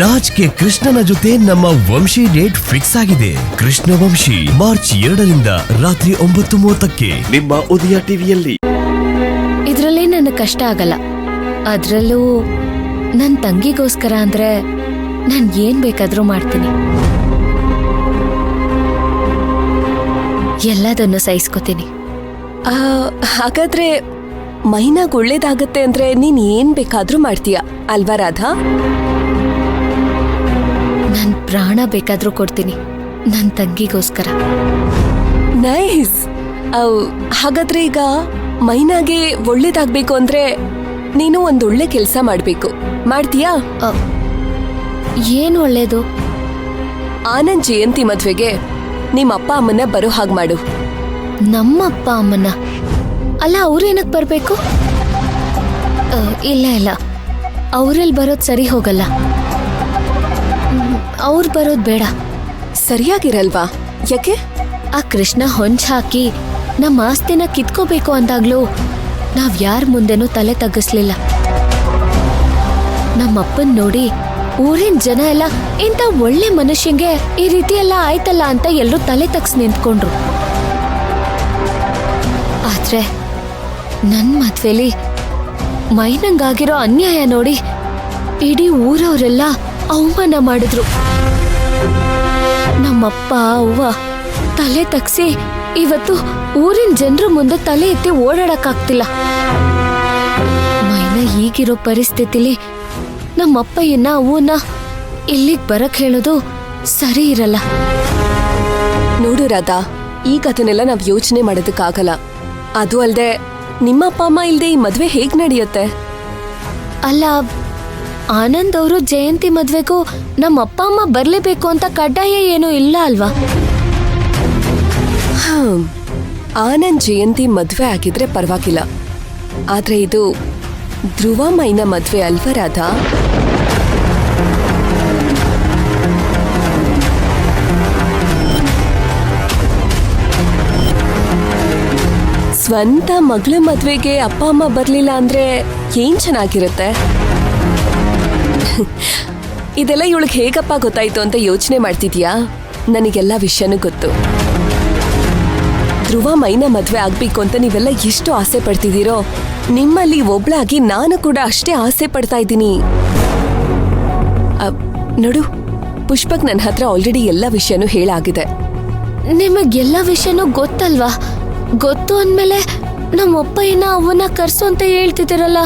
ರಾಜ್ಗೆ ಕೃಷ್ಣನ ಜೊತೆ ನಮ್ಮ ವಂಶಿ ಡೇಟ್ ಫಿಕ್ಸ್ ಆಗಿದೆ. ಕೃಷ್ಣ ವಂಶಿ ಮಾರ್ಚ್ 2ರಿಂದ ರಾತ್ರಿ 9:30ಕ್ಕೆ ನಿಮ್ಮ ಉದಯ ಟಿವಿಯಲ್ಲಿ. ಇದ್ರಲ್ಲೇ ನನ್ನ ಕಷ್ಟ ಆಗಲ್ಲ. ಅದ್ರಲ್ಲೂ ನನ್ ತಂಗಿಗೋಸ್ಕರ ಅಂದ್ರೆ ನಾನ್ ಏನ್ ಬೇಕಾದ್ರೂ ಮಾಡ್ತೀನಿ. ಎಲ್ಲದನ್ನು ಸಹಿಸ್ಕೋತೀನಿ. ಹಾಗಾದ್ರೆ ಮೈನಾಗ್ ಒಳ್ಳೇದಾಗತ್ತೆ ಅಂದ್ರೆ ನೀನ್ ಏನ್ ಬೇಕಾದ್ರೂ ಮಾಡ್ತೀಯ ಅಲ್ವಾ ರಾಧಾ? ನನ್ ಪ್ರಾಣ ಬೇಕಾದ್ರೂ ಕೊಡ್ತೀನಿ ನನ್ ತಂಗಿಗೋಸ್ಕರ. ನೈಸ್. ಹಾಗಾದ್ರೆ ಈಗ ಮೈನಾಗೆ ಒಳ್ಳೇದಾಗ್ಬೇಕು ಅಂದ್ರೆ ನೀನು ಒಂದೊಳ್ಳೆ ಕೆಲ್ಸ ಮಾಡ್ಬೇಕು. ಮಾಡ್ತೀಯಾ? ಏನ್ ಒಳ್ಳೇದು? ಆನಂದ್ ಜಯಂತಿ ಮದ್ವೆಗೆ ನಿಮ್ಮ ಅಪ್ಪ ಅಮ್ಮನ್ನ ಬರೋ ಹಾಗೆ ಮಾಡು. ನಮ್ಮ ಅಪ್ಪ ಅಮ್ಮನ? ಅಲ್ಲ, ಅವ್ರೇನಕ್ ಬರ್ಬೇಕು? ಇಲ್ಲ ಇಲ್ಲ, ಅವ್ರಲ್ಲಿ ಬರೋದ್ ಸರಿ ಹೋಗಲ್ಲ. ಅವ್ರು ಬರೋದ್ ಬೇಡ. ಸರಿಯಾಗಿರಲ್ವಾ? ಯಾಕೆ? ಆ ಕೃಷ್ಣ ಹೊಂಚ್ ಹಾಕಿ ನಮ್ಮ ಆಸ್ತಿನ ಕಿತ್ಕೋಬೇಕು ಅಂದಾಗ್ಲೂ ನಾವ್ ಯಾರ ಮುಂದೆನೂ ತಲೆ ತಗ್ಗಿಸ್ಲಿಲ್ಲ. ನಮ್ಮಪ್ಪನ್ ನೋಡಿ ಊರಿನ ಜನ ಎಲ್ಲ ಇಂಥ ಒಳ್ಳೆ ಮನುಷ್ಯಂಗೆ ಈ ರೀತಿ ಎಲ್ಲ ಆಯ್ತಲ್ಲ ಅಂತ ಎಲ್ಲರೂ ತಲೆ ತಗ್ಸ್ ನಿಂತ್ಕೊಂಡ್ರು. ಆದ್ರೆ ನನ್ ಮದ್ವೆಲಿ ಮೈನಂಗಾಗಿರೋ ಅನ್ಯಾಯ ನೋಡಿ ಇಡೀ ಊರವರೆಲ್ಲ ಅವಮಾನ ಮಾಡಿದ್ರು. ನಮ್ಮಪ್ಪ ಅವ್ವ ತಲೆ ತಗ್ಸಿ ಇವತ್ತು ಊರಿನ ಜನರ ಮುಂದೆ ತಲೆ ಎತ್ತಿ ಓಡಾಡಕ್ಕಾಗ್ತಿಲ್ಲ. ಮೈನ ಈಗಿರೋ ಪರಿಸ್ಥಿತಿಲಿ ನಮ್ಮಪ್ಪಯ್ಯನ ಅವನ್ನ ಇಲ್ಲಿಗ್ ಬರಕ್ ಹೇಳೋದು ಸರಿ ಇರಲ್ಲ. ನೋಡು ರಾಧಾ, ಈಗ ಅದನ್ನೆಲ್ಲ ನಾವ್ ಯೋಚನೆ ಮಾಡೋದಕ್ಕಾಗಲ್ಲ. ಅದು ಅಲ್ದೆ ನಿಮ್ಮ ಅಪ್ಪ ಅಮ್ಮ ಇಲ್ದೆ ಈ ಮದ್ವೆ ಹೇಗ್ ನಡೆಯುತ್ತೆ? ಅಲ್ಲ, ಆನಂದ್ ಅವರು ಜಯಂತಿ ಮದ್ವೆಗೂ ನಮ್ಮ ಅಪ್ಪ ಅಮ್ಮ ಬರ್ಲೇಬೇಕು ಅಂತ ಕಡ್ಡಾಯ ಏನೂ ಇಲ್ಲ ಅಲ್ವಾ? ಆನಂದ್ ಜಯಂತಿ ಮದ್ವೆ ಆಗಿದ್ರೆ ಪರವಾಗಿಲ್ಲ. ಆದ್ರೆ ಇದು ಧ್ರುವ ಮೈನ ಮದ್ವೆ ಅಲ್ವಾ ರಾಧಾ? ಸ್ವಂತ ಮಗಳ ಮದ್ವೆಗೆ ಅಪ್ಪ ಅಮ್ಮ ಬರ್ಲಿಲ್ಲ ಅಂದ್ರೆ ಏನ್ ಚೆನ್ನಾಗಿರುತ್ತೆ. ಇದೆಲ್ಲ ಇವಳಿಗೆ ಹೇಗಪ್ಪ ಗೊತ್ತಾಯ್ತು ಅಂತ ಯೋಚನೆ ಮಾಡ್ತಿದ್ಯಾ? ನನಗೆಲ್ಲ ವಿಷಯನೂ ಗೊತ್ತು. ಧ್ರುವ ಮೈನ ಮದ್ವೆ ಆಗ್ಬೇಕು ಅಂತ ನೀವೆಲ್ಲ ಎಷ್ಟು ಆಸೆ ಪಡ್ತಿದ್ದೀರೋ, ನಿಮ್ಮಲ್ಲಿ ಒಬ್ಳಾಗಿ ನಾನು ಕೂಡ ಅಷ್ಟೇ ಆಸೆ ಪಡ್ತಾ ಇದ್ದೀನಿ. ನೋಡು, ಪುಷ್ಪಕ್ ನನ್ನ ಹತ್ರ ಆಲ್ರೆಡಿ ಎಲ್ಲ ವಿಷಯನೂ ಹೇಳಾಗಿದೆ. ನಿಮಗೆಲ್ಲ ವಿಷಯನೂ ಗೊತ್ತಲ್ವಾ? ಗೊತ್ತು ಅಂದ್ಮೇಲೆ ನಮ್ಮಪ್ಪಯ್ಯನ ಅವನ್ನ ಕರ್ಸು ಅಂತ ಹೇಳ್ತಿದ್ದೀರಲ್ಲ,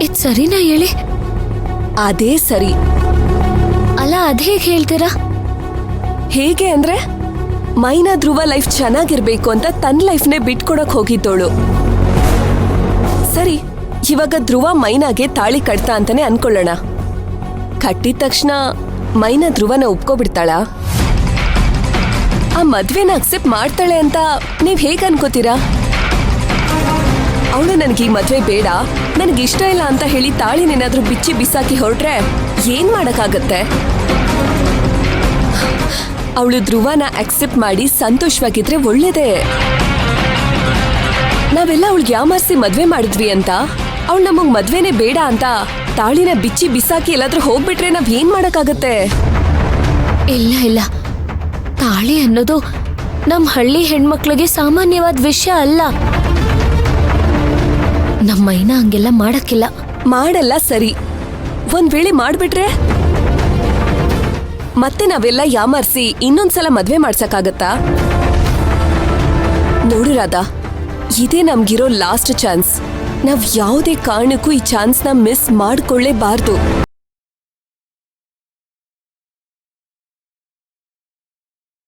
ಇದ್ ಸರಿನಾ ಹೇಳಿ? ಅದೇ ಸರಿ. ಅಲ್ಲ, ಅದೇಗ್ ಹೇಳ್ತೀರಾ? ಹೇಗೆ ಅಂದ್ರೆ, ಮೈನಾ ಧ್ರುವ ಲೈಫ್ ಚೆನ್ನಾಗಿರ್ಬೇಕು ಅಂತ ತನ್ನ ಲೈಫ್ನೇ ಬಿಟ್ಕೊಡಕ್ ಹೋಗಿದ್ದೋಳು. ಸರಿ, ಇವಾಗ ಧ್ರುವ ಮೈನಾಗೆ ತಾಳಿ ಕಟ್ತಾ ಅಂತಾನೆ ಅನ್ಕೊಳ್ಳೋಣ. ಕಟ್ಟಿದ ತಕ್ಷಣ ಮೈನಾ ಧ್ರುವನ ಒಪ್ಕೊಬಿಡ್ತಾಳ? ಆ ಮದ್ವೆನ ಅಕ್ಸೆಪ್ಟ್ ಮಾಡ್ತಾಳೆ ಅಂತ ನೀವ್ ಹೇಗ್ ಅನ್ಕೋತೀರಾ? ಅವಳು ನನ್ಗೆ ಈ ಮದ್ವೆ ಬೇಡ, ನನ್ಗಿಷ್ಟ ಇಲ್ಲ ಅಂತ ಹೇಳಿ ತಾಳಿನೇನಾದ್ರೂ ಬಿಚ್ಚಿ ಬಿಸಾಕಿ ಹೊರಟ್ರೆ ಏನ್ ಮಾಡಕ್ಕಾಗತ್ತೆ? ಅವಳು ಧ್ರುವನ ಅಕ್ಸೆಪ್ಟ್ ಮಾಡಿ ಸಂತೋಷವಾಗಿದ್ರೆ ಒಳ್ಳೇದೇ. ನಾವೆಲ್ಲ ಅವಳಿಗೆ ಯಾಮಾರಿಸಿ ಮದ್ವೆ ಮಾಡಿದ್ವಿ ಅಂತ ಅವಳು ನಮಗ್ ಮದ್ವೆನೇ ಬೇಡ ಅಂತ ತಾಳಿನ ಬಿಚ್ಚಿ ಬಿಸಾಕಿ ಎಲ್ಲಾದ್ರೂ ಹೋಗ್ಬಿಟ್ರೆ ನಾವ್ ಏನ್ ಮಾಡಕ್ಕಾಗತ್ತೆ? ಇಲ್ಲ ಇಲ್ಲ, ತಾಳಿ ಅನ್ನೋದು ನಮ್ ಹಳ್ಳಿ ಹೆಣ್ಮಕ್ಳಿಗೆ ಸಾಮಾನ್ಯವಾದ ವಿಷಯ ಅಲ್ಲ. ನಮ್ಮ ಮೈನ ಹಂಗೆಲ್ಲ ಮಾಡಕ್ಕಿಲ್ಲ. ಮಾಡಲ್ಲ ಸರಿ, ಒಂದ್ ವೇಳೆ ಮಾಡ್ಬಿಟ್ರೆ ಮತ್ತೆ ನಾವೆಲ್ಲ ಯಾಮಾರಿಸಿ ಇನ್ನೊಂದ್ಸಲ ಮದ್ವೆ ಮಾಡ್ಸಕ್ಕಾಗತ್ತಾ? ನೋಡು ರಾಧಾ, ಇದೇ ನಮ್ಗಿರೋ ಲಾಸ್ಟ್ ಚಾನ್ಸ್. ನಾವ್ ಯಾವುದೇ ಕಾರಣಕ್ಕೂ ಈ ಚಾನ್ಸ್ನ ಮಿಸ್ ಮಾಡ್ಕೊಳ್ಳೇಬಾರ್ದು.